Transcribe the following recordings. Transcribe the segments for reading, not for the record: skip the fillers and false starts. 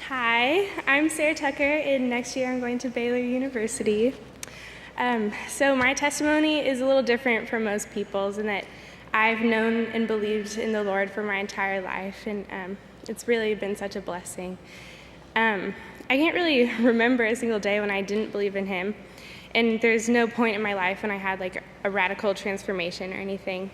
Hi, I'm Sarah Tucker, and next year I'm going to Baylor University. So my testimony is a little different from most people's in that I've known and believed in the Lord for my entire life, and it's really been such a blessing. I can't really remember a single day when I didn't believe in Him, and there's no point in my life when I had like a radical transformation or anything.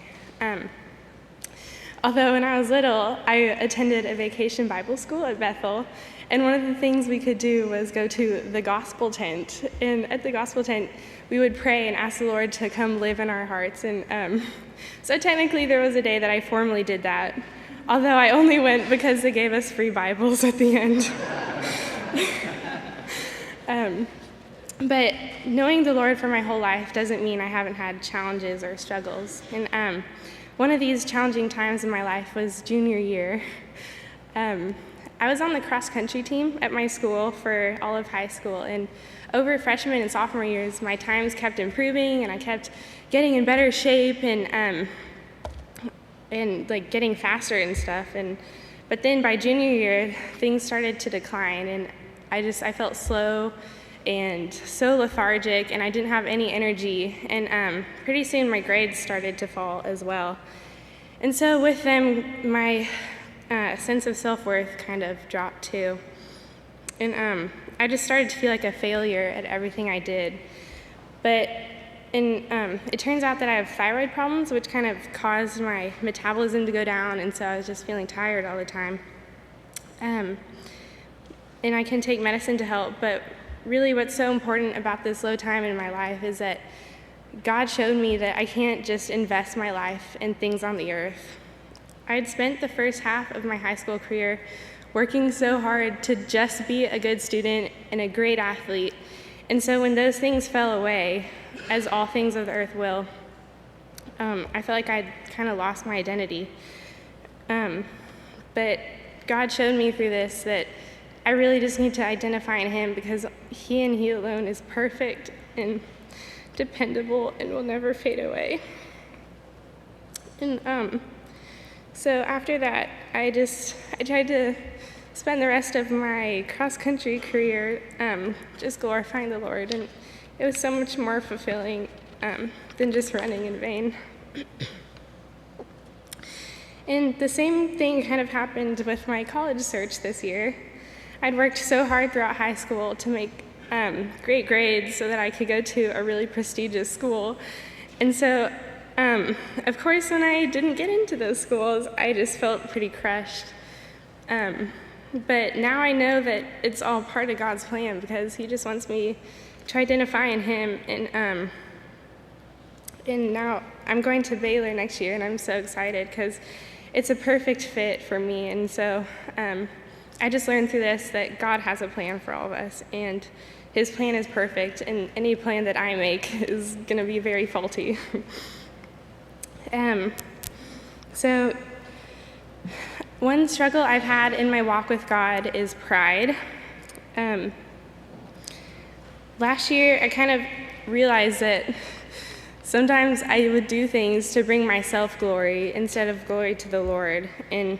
Although when I was little, I attended a vacation Bible school at Bethel, and one of the things we could do was go to the gospel tent. And at the gospel tent, we would pray and ask the Lord to come live in our hearts. And so technically there was a day that I formally did that, although I only went because they gave us free Bibles at the end. But knowing the Lord for my whole life doesn't mean I haven't had challenges or struggles. And one of these challenging times in my life was junior year. I was on the cross-country team at my school for all of high school, and over freshman and sophomore years, my times kept improving, and I kept getting in better shape and like getting faster and stuff. But then by junior year, things started to decline, and I felt slow and so lethargic, and I didn't have any energy, and pretty soon my grades started to fall as well. And so with them, my sense of self-worth kind of dropped too. And I just started to feel like a failure at everything I did. But it turns out that I have thyroid problems, which kind of caused my metabolism to go down, and so I was just feeling tired all the time. And I can take medicine to help, but really what's so important about this low time in my life is that God showed me that I can't just invest my life in things on the earth. I had spent the first half of my high school career working so hard to just be a good student and a great athlete. And so when those things fell away, as all things of the earth will, I felt like I'd kind of lost my identity. But God showed me through this that I really just need to identify in Him, because He and He alone is perfect and dependable and will never fade away. And so after that, I tried to spend the rest of my cross-country career just glorifying the Lord, and it was so much more fulfilling than just running in vain. And the same thing kind of happened with my college search this year. I'd worked so hard throughout high school to make great grades so that I could go to a really prestigious school. And so, of course, when I didn't get into those schools, I just felt pretty crushed. But now I know that it's all part of God's plan, because He just wants me to identify in Him. And now I'm going to Baylor next year, and I'm so excited because it's a perfect fit for me. And so I just learned through this that God has a plan for all of us, and His plan is perfect, and any plan that I make is going to be very faulty. So one struggle I've had in my walk with God is pride. Last year, I kind of realized that sometimes I would do things to bring myself glory instead of glory to the Lord, and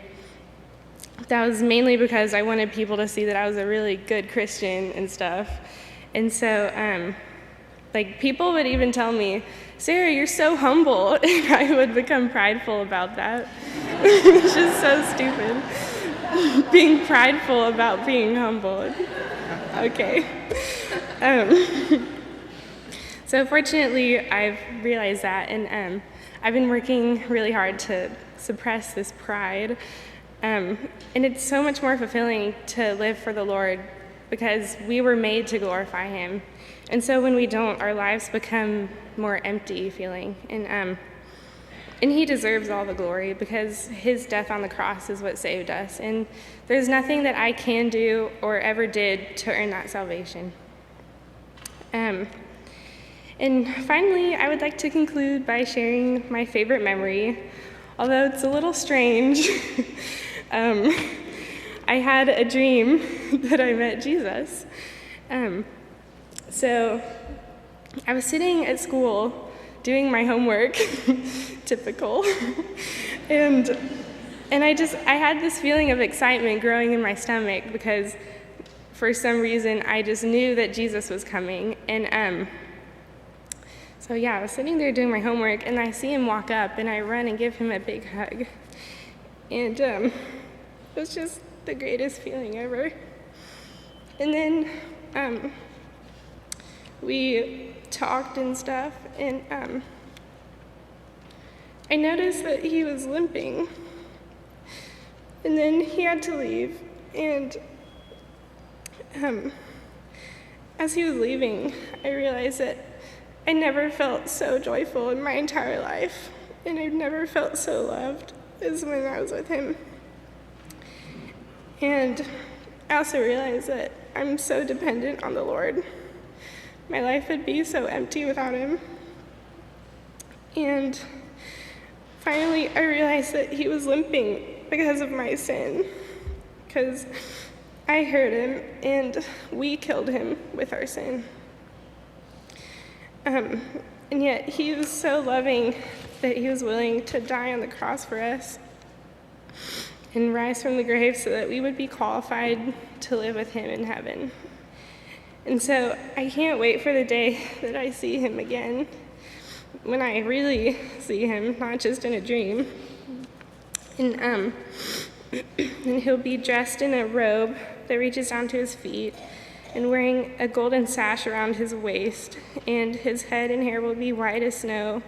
that was mainly because I wanted people to see that I was a really good Christian and stuff. And so, people would even tell me, "Sarah, you're so humble," and I would become prideful about that, which is so stupid. Being prideful about being humble. Okay. So fortunately, I've realized that, and I've been working really hard to suppress this pride. And it's so much more fulfilling to live for the Lord, because we were made to glorify Him. And so when we don't, our lives become more empty feeling. And He deserves all the glory, because His death on the cross is what saved us. And there's nothing that I can do or ever did to earn that salvation. And finally, I would like to conclude by sharing my favorite memory, although it's a little strange. I had a dream that I met Jesus. So I was sitting at school doing my homework, typical, and I had this feeling of excitement growing in my stomach, because for some reason, I just knew that Jesus was coming. And so yeah, I was sitting there doing my homework, and I see him walk up, and I run and give him a big hug. And it was just the greatest feeling ever. And then we talked and stuff, and I noticed that he was limping. And then he had to leave, and as he was leaving, I realized that I never felt so joyful in my entire life, and I've never felt so loved as when I was with him. And I also realized that I'm so dependent on the Lord. My life would be so empty without him. And finally, I realized that he was limping because of my sin, because I hurt him and we killed him with our sin. And yet he was so loving that he was willing to die on the cross for us and rise from the grave so that we would be qualified to live with him in heaven. And so I can't wait for the day that I see him again, when I really see him, not just in a dream. And he'll be dressed in a robe that reaches down to his feet, and wearing a golden sash around his waist, and his head and hair will be white as snow,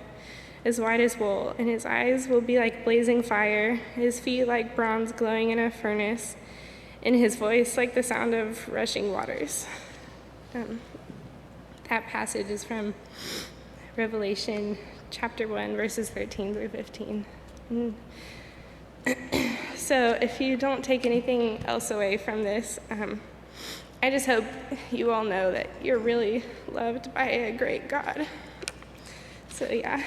as white as wool, and his eyes will be like blazing fire, his feet like bronze glowing in a furnace, and his voice like the sound of rushing waters. That passage is from Revelation chapter 1, verses 13 through 15. So if you don't take anything else away from this, I just hope you all know that you're really loved by a great God. So yeah.